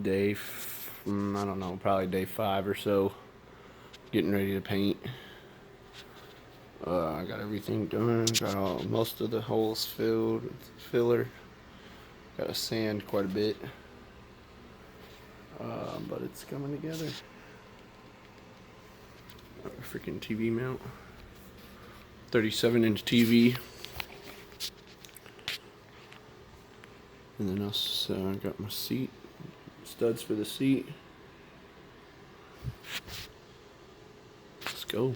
I don't know, probably day 5 or so. Getting ready to paint. I got everything done. Got most of the holes filled with filler. Got to sand quite a bit. But it's coming together. Freaking TV mount. 37-inch TV. And then I got my seat. Studs for the seat. Let's go.